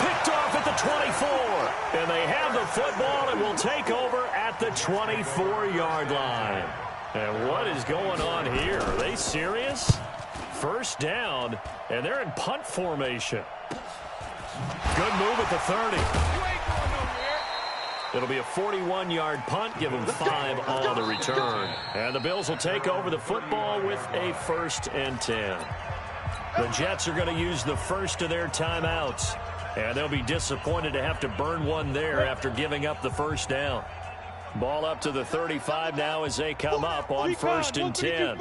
Picked off at the 24. And they have the football and will take over at the 24-yard line. And what is going on here? Are they serious? First down, and they're in punt formation. Good move at the 30. It'll be a 41-yard punt. Give them 5 on the return. And the Bills will take over the football with a 1st and 10. The Jets are going to use the first of their timeouts. And they'll be disappointed to have to burn one there after giving up the first down. Ball up to the 35 now as they come up on 1st and 10.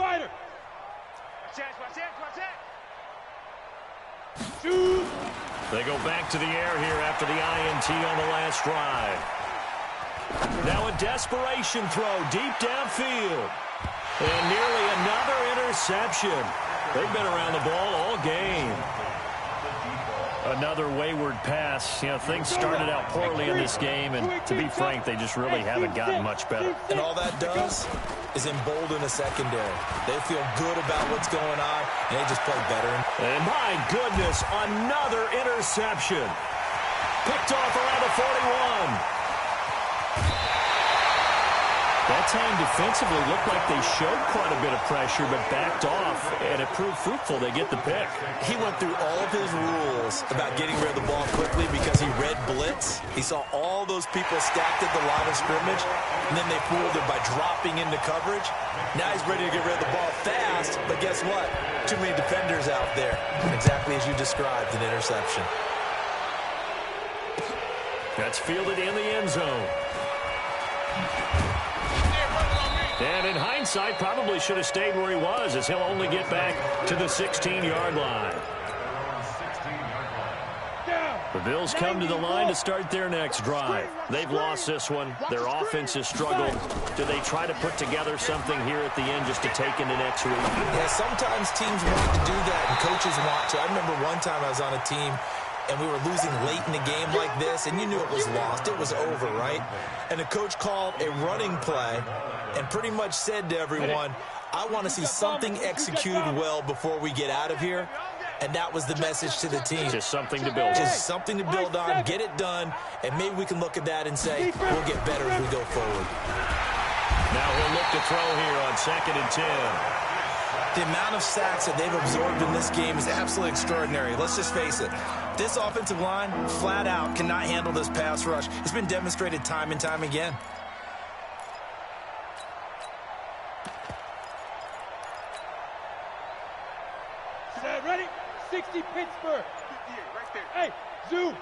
They go back to the air here after the INT on the last drive. Now a desperation throw deep downfield. And nearly another interception. They've been around the ball all game. Another wayward pass. You know, things started out poorly in this game, and to be frank, they just really haven't gotten much better.
And all that does is embolden a secondary. They feel good about what's going on, and they just play better.
And my goodness, another interception. Picked off around the 41. That time defensively looked like they showed quite a bit of pressure, but backed off, and it proved fruitful. They get the pick.
He went through all of his rules about getting rid of the ball quickly because he read blitz. He saw all those people stacked at the line of scrimmage, and then they fooled him by dropping into coverage. Now he's ready to get rid of the ball fast, but guess what? Too many defenders out there. Exactly as you described, an interception.
That's fielded in the end zone. And in hindsight, probably should have stayed where he was, as he'll only get back to the 16-yard line. The Bills come to the line to start their next drive. They've lost this one. Their offense has struggled. Do they try to put together something here at the end just to take into next week?
Yeah, sometimes teams want to do that, and coaches want to. I remember one time I was on a team, and we were losing late in a game like this, and you knew it was lost. It was over, right? And the coach called a running play and pretty much said to everyone, I want to see something executed well before we get out of here. And that was the message to the team.
Just something to build on.
Just something to build on, get it done, and maybe we can look at that and say, we'll get better as we go forward.
Now he'll look to throw here on 2nd and 10.
The amount of sacks that they've absorbed in this game is absolutely extraordinary. Let's just face it. This offensive line, flat out, cannot handle this pass rush. It's been demonstrated time and time again.
Ready? 60 Pittsburgh.
Right there.
Hey, zoom.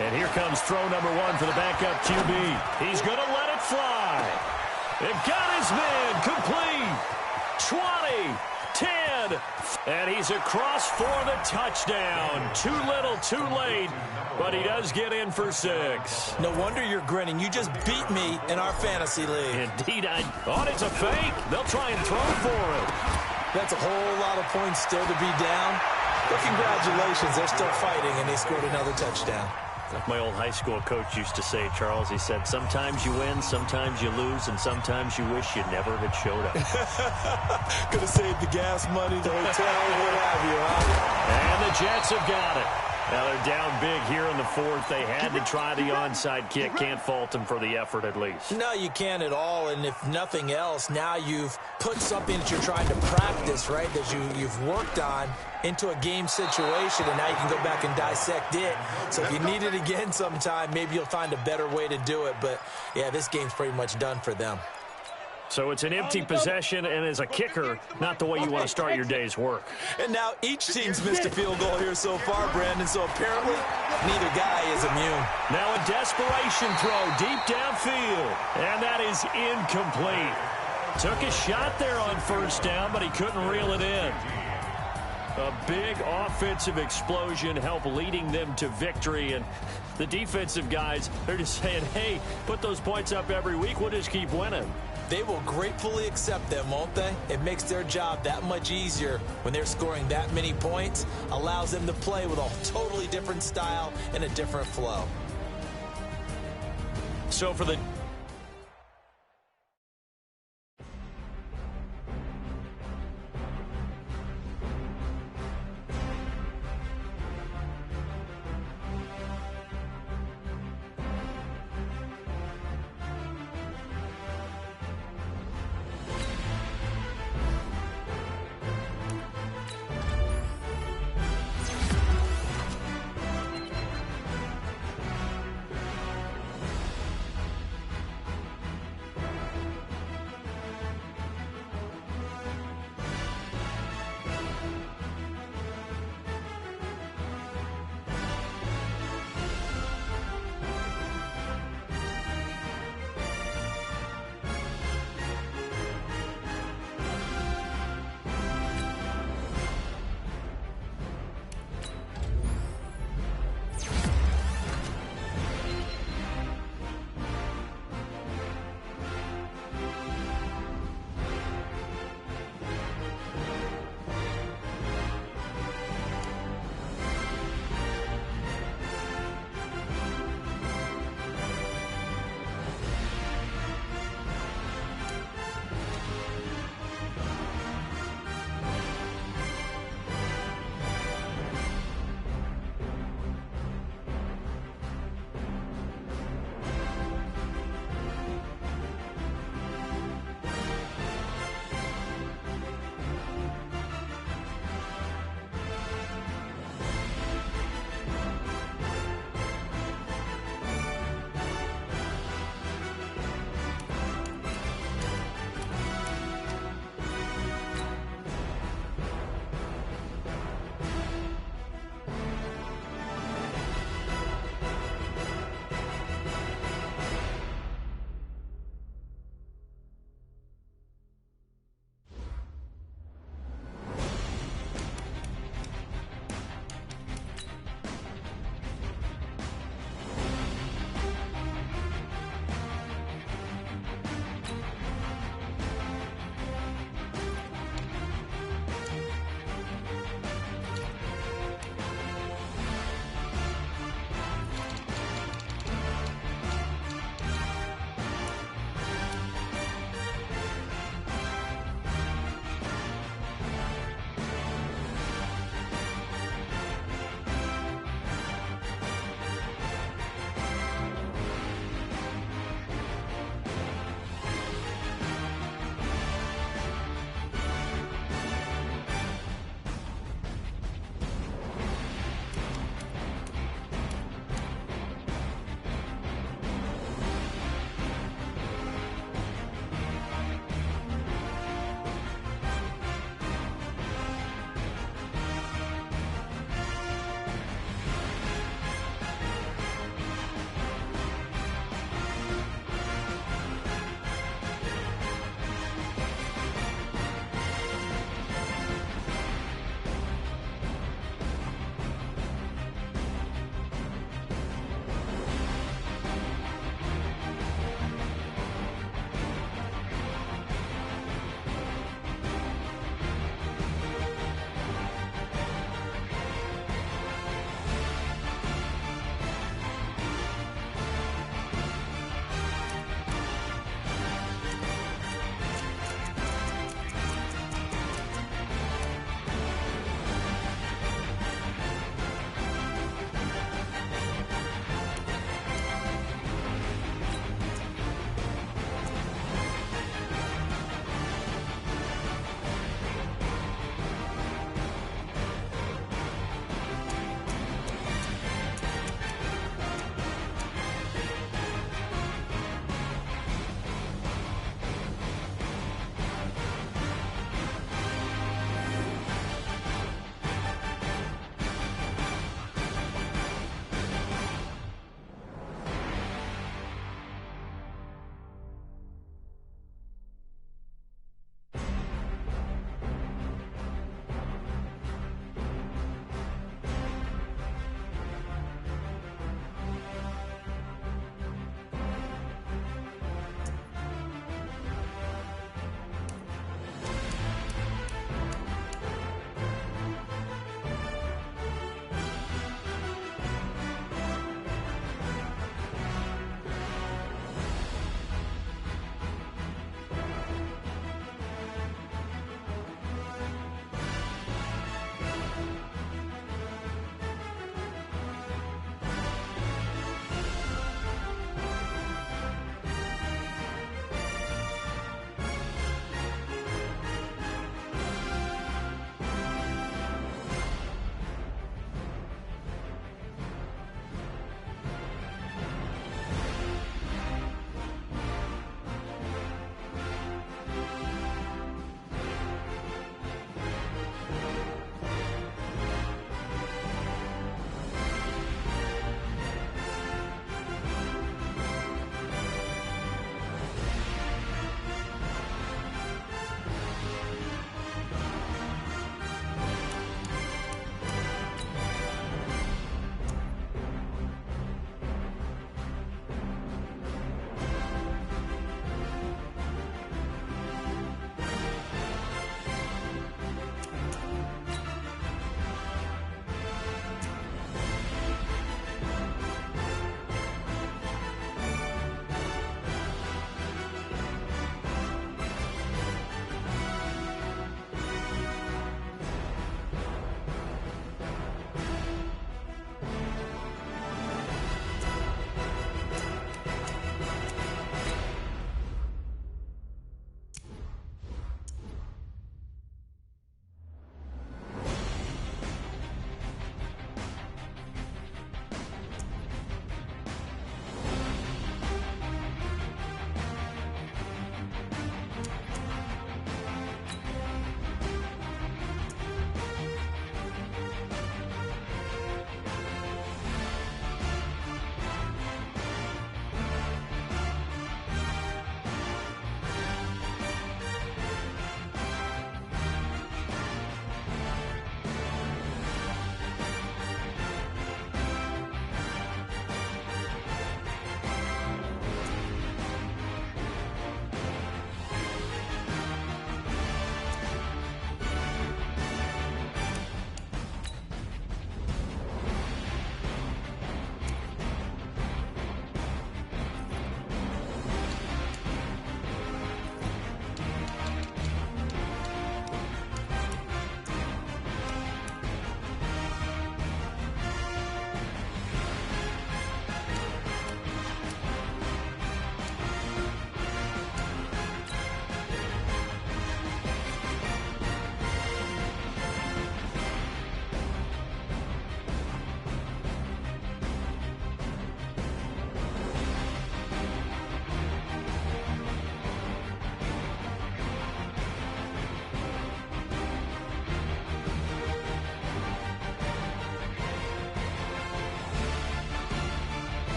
And here comes throw number 1 for the backup QB. He's going to let it fly. They've got his man complete. 20, 10. And he's across for the touchdown. Too little, too late, but he does get in for 6.
No wonder you're grinning. You just beat me in our fantasy league.
Indeed, I thought it's a fake. They'll try and throw for it.
That's a whole lot of points still to be down. But congratulations, they're still fighting, and they scored another touchdown.
Like my old high school coach used to say, Charles, he said, sometimes you win, sometimes you lose, and sometimes you wish you never had showed up.
Could have saved the gas money, the hotel, what have you, huh?
And the Jets have got it. Now they're down big here in the 4th. They had to try the onside kick. Can't fault them for the effort at least.
No, you can't at all. And if nothing else, now you've put something that you're trying to practice, right, that you've worked on into a game situation, and now you can go back and dissect it. So if you need it again sometime, maybe you'll find a better way to do it. But, yeah, this game's pretty much done for them.
So it's an empty possession, and as a kicker, not the way you want to start your day's work.
And now each team's missed a field goal here so far, Brandon, so apparently neither guy is immune.
Now a desperation throw deep downfield, and that is incomplete. Took a shot there on first down, but he couldn't reel it in. A big offensive explosion helped leading them to victory, and the defensive guys, they're just saying, hey, put those points up every week, we'll just keep winning.
They will gratefully accept them, won't they? It makes their job that much easier when they're scoring that many points, allows them to play with a totally different style and a different flow.
So for the